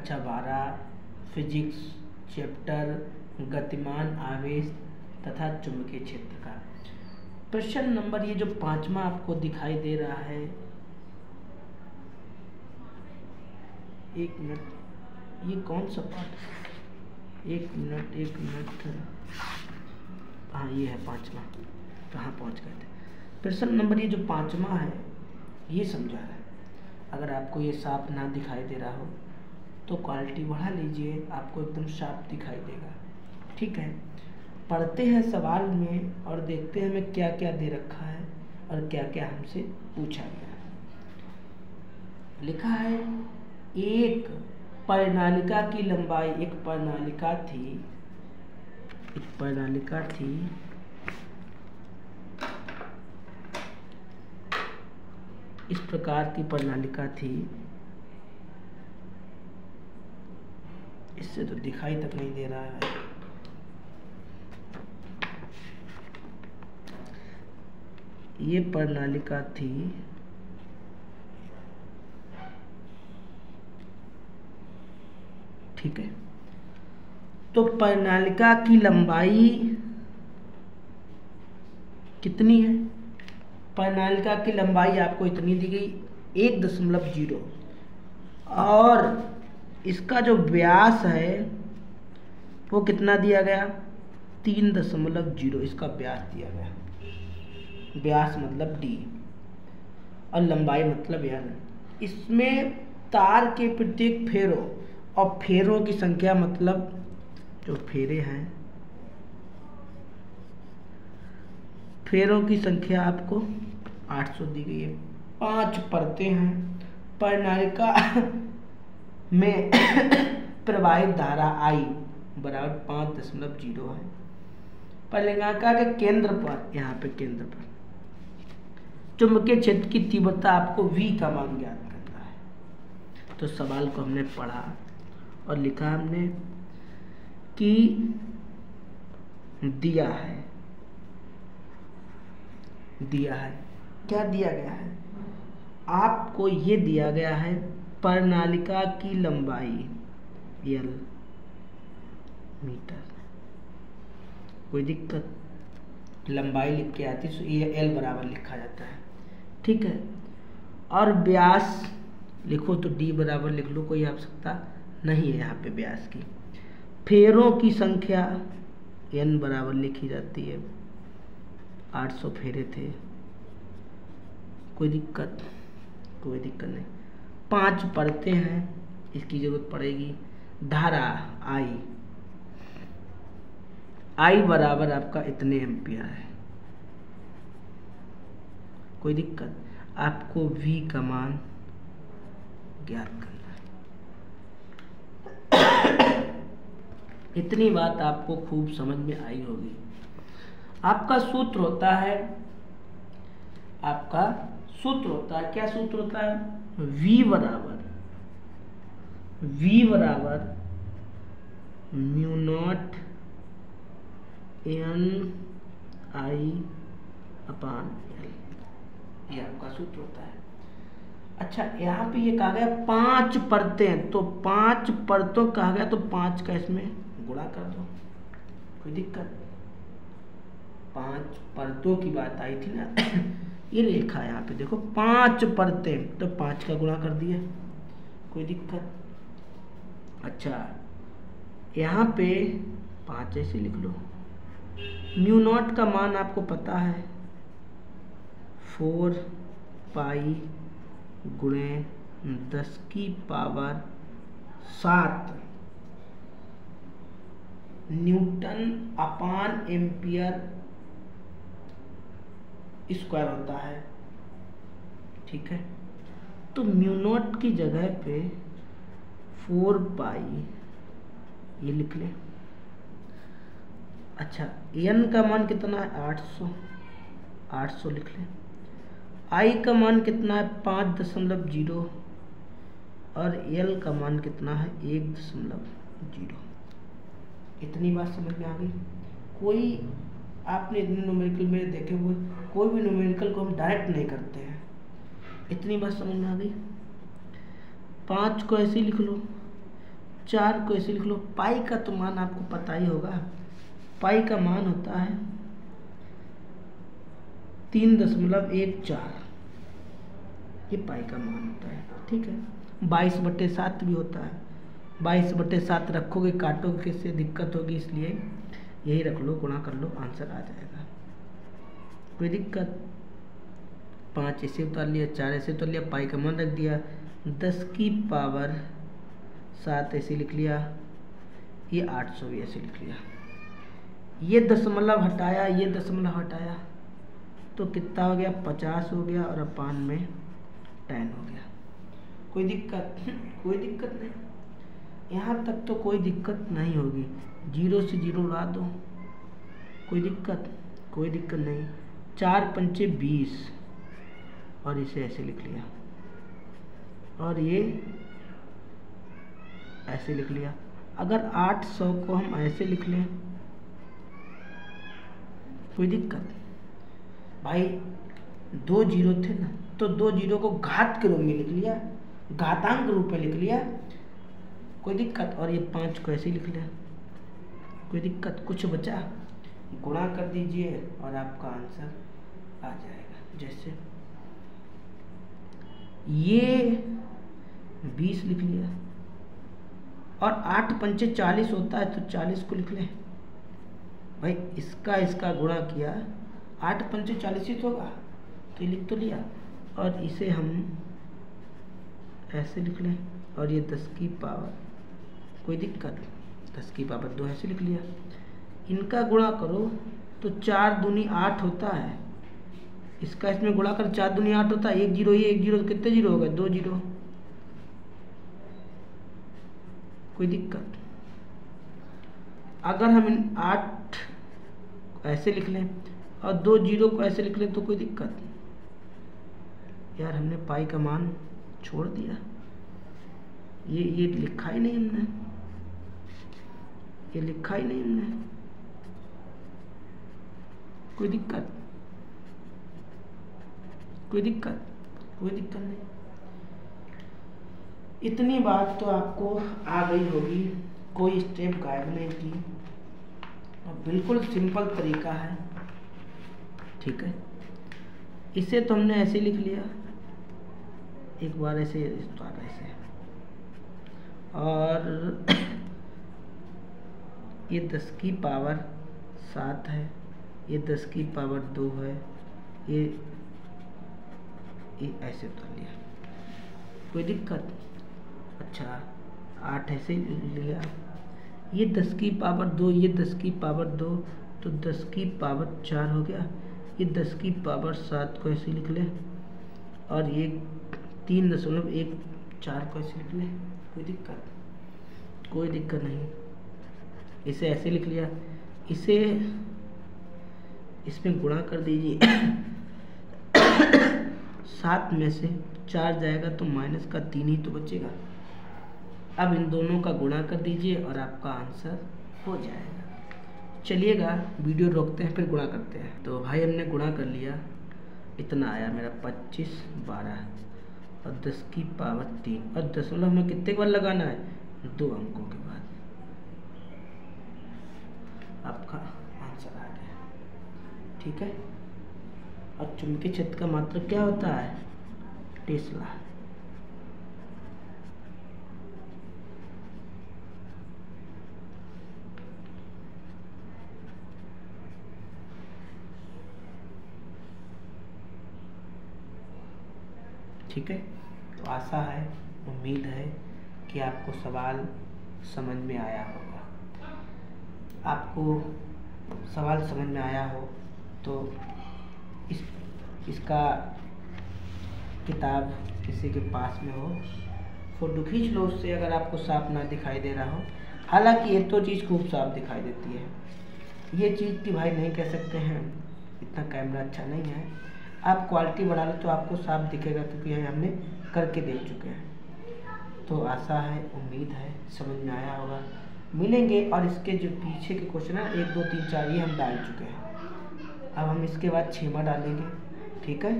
कक्षा 12 physics chapter गतिमान आवेश तथा चुंबकीय क्षेत्र का प्रश्न नंबर ये जो 5वां आपको दिखाई दे रहा है, एक मिनट, ये कौन सा पाठ, एक मिनट, हाँ ये है 5वां, कहाँ पहुँच गए थे। प्रश्न नंबर ये जो 5वां है ये समझा है। अगर आपको ये साफ ना दिखाई दे रहा हो तो क्वालिटी बढ़ा लीजिए, आपको एकदम साफ दिखाई देगा। ठीक है, पढ़ते हैं सवाल में और देखते हैं हमें क्या क्या दे रखा है और क्या क्या हमसे पूछा गया है। लिखा है एक प्रणालिका की लंबाई, एक प्रणालिका थी इस प्रकार की प्रणालिका थी, इससे तो दिखाई तक नहीं दे रहा है। ये प्रणालिका थी ठीक है, तो प्रणालिका की लंबाई कितनी है? प्रणालिका की लंबाई आपको इतनी दी गई 1.0 और इसका जो व्यास है वो कितना दिया गया? 3.0 इसका व्यास दिया गया। व्यास मतलब d और लंबाई मतलब l। इसमें तार के प्रत्येक फेरों और फेरों की संख्या मतलब जो फेरे हैं, फेरों की संख्या आपको 800 दी गई है। 5 परतें हैं। प्रणालिका में प्रवाहित धारा I बराबर 5.0 है। प्रणालिका के केंद्र पर, यहाँ पे केंद्र पर चुंबकीय क्षेत्र की तीव्रता आपको V का मान ज्ञात करना है। तो सवाल को हमने पढ़ा और लिखा हमने कि दिया है क्या दिया गया है? आपको ये दिया गया है प्रणालिका की लंबाई L मीटर। कोई दिक्कत? लंबाई लिख के आती तो ये L बराबर लिखा जाता है। ठीक है, और व्यास लिखो तो D बराबर लिख लो, कोई आवश्यकता नहीं है यहाँ पे व्यास की। फेरों की संख्या N बराबर लिखी जाती है, 800 फेरे थे। कोई दिक्कत नहीं। 5 परतें हैं, इसकी जरूरत पड़ेगी। धारा I बराबर आपका इतने एम्पियर है। कोई दिक्कत? आपको V का मान ज्ञात करना है। इतनी बात आपको खूब समझ में आई होगी। आपका सूत्र होता है, क्या सूत्र होता है? V बराबर म्यू नॉट N/I/L, ये आपका सूत्र होता है। अच्छा, यहाँ पे ये कहा गया 5 परतें, तो 5 परतों कहा गया तो 5 का इसमें गुणा कर दो। कोई दिक्कत? 5 परतों की बात आई थी ना ये लिखा है यहाँ पे, देखो 5 परतें, तो 5 का गुणा कर दिया। कोई दिक्कत? अच्छा, यहाँ पे 5 ऐसे लिख लो। म्यू नॉट का मान आपको पता है 4 पाई गुणे 10⁻⁷ न्यूटन अपान एम्पियर स्क्वायर होता है। ठीक है, तो म्यू नॉट की जगह पे 4 पाई ये लिख लें। अच्छा, n का मान कितना है? 800 लिख लें। I का मान कितना है? 5.0 और L का मान कितना है? 1.0। इतनी बात समझ में आ गई? कोई आपने इतने न्यूमेरिकल में देखे हुए, कोई भी न्यूमेरिकल को हम डायरेक्ट नहीं करते हैं। इतनी बात समझ में आ गई? 5 को ऐसे लिख लो, 4 को ऐसे लिख लो। पाई का तो मान आपको पता ही होगा, पाई का मान होता है 3.14, ये पाई का मान होता है। ठीक है, 22/7 भी होता है। 22/7 रखोगे, काटोगे किससे दिक्कत होगी, इसलिए यही रख लो, गुणा कर लो, आंसर आ जाएगा। कोई दिक्कत? 5 ऐसे उतार लिया, 4 ऐसे उतार लिया, पाई का मान रख दिया, 10⁻7 ऐसे लिख लिया, ये 800 भी ऐसे लिख लिया। ये दशमलव हटाया, ये दशमलव हटाया, तो कितना हो गया? 50 हो गया, और अपान में 10 हो गया। कोई दिक्कत? कोई दिक्कत नहीं, यहाँ तक तो कोई दिक्कत नहीं होगी। 0 से 0 उड़ा दो, कोई दिक्कत? कोई दिक्कत नहीं। 4 पंचे 20, और इसे ऐसे लिख लिया, और ये ऐसे लिख लिया। अगर 800 को हम ऐसे लिख लें, कोई दिक्कत? भाई 2 जीरो थे ना, तो 2 जीरो को घात के रूप में लिख लिया, घातांक रूप में लिख लिया, कोई दिक्कत? और ये 5 को ऐसे लिख लिया, कोई दिक्कत? कुछ बचा? गुणा कर दीजिए और आपका आंसर आ जाएगा। जैसे ये 20 लिख लिया, और 8 पंचे 40 होता है, तो 40 को लिख लें। भाई इसका गुणा किया, 8 पंचे 40 ही तो होगा, तो ये लिख तो लिया, और इसे हम ऐसे लिख लें, और ये 10 की पावर, कोई दिक्कत? 10 की पावर 2 ऐसे लिख लिया। इनका गुणा करो तो 4 दूनी 8 होता है, इसका इसमें गुणा कर 4 दूनी 8 होता है। 1 जीरो, ये 1 जीरो, तो कितने जीरो हो गए? 2 जीरो। कोई दिक्कत? अगर हम इन 8 ऐसे लिख लें और 2 जीरो को ऐसे लिख लें, तो कोई दिक्कत? यार हमने पाई का मान छोड़ दिया, ये लिखा ही नहीं हमने, ये लिखा ही नहीं हमने। कोई दिक्कत? कोई दिक्कत? कोई दिक्कत नहीं। इतनी बात तो आपको आ गई होगी, कोई स्टेप गायब नहीं की, और बिल्कुल सिंपल तरीका है। ठीक है, इसे तो हमने ऐसे लिख लिया, एक बार ऐसे, इस बार ऐसे, और ये 10 की पावर 7 है, ये 10 की पावर 2 है, ये ऐसे उतार लिया, कोई दिक्कत? अच्छा 8 ऐसे लिया, ये 10 की पावर 2, ये 10 की पावर 2, तो 10 की पावर 4 हो गया। ये 10 की पावर 7 को ऐसे लिख ले, और ये 3.14 को ऐसे लिख ले, कोई दिक्कत? कोई दिक्कत नहीं। इसे ऐसे लिख लिया, इसे इसमें गुणा कर दीजिए। 7 में से 4 जाएगा तो माइनस का 3 ही तो बचेगा। अब इन दोनों का गुणा कर दीजिए और आपका आंसर हो जाएगा। चलिएगा वीडियो रोकते हैं, फिर गुणा करते हैं। तो भाई हमने गुणा कर लिया, इतना आया मेरा 25 12 और 10 की पावर 3, और दशमलव में कितने बार लगाना है? 2 अंकों के बाद आपका आंसर आ गया। ठीक है, और चुंबकीय क्षेत्र का मात्रक क्या होता है? टेस्ला। ठीक है, तो आशा है, उम्मीद है कि आपको सवाल समझ में आया होगा। आपको सवाल समझ में आया हो तो इसका किताब किसी के पास में हो, फोटो खींच लो उससे, अगर आपको साफ ना दिखाई दे रहा हो। हालांकि ये तो चीज़ खूब साफ दिखाई देती है, ये चीज़ कि भाई नहीं कह सकते हैं, इतना कैमरा अच्छा नहीं है। आप क्वालिटी बढ़ा लो तो आपको साफ दिखेगा, क्योंकि ये हमने करके देख चुके हैं। तो आशा है, उम्मीद है समझ में आया होगा। मिलेंगे, और इसके जो पीछे के क्वेश्चन है 1 2 3 4 ये हम डाल चुके हैं। अब हम इसके बाद 6वां डालेंगे। ठीक है।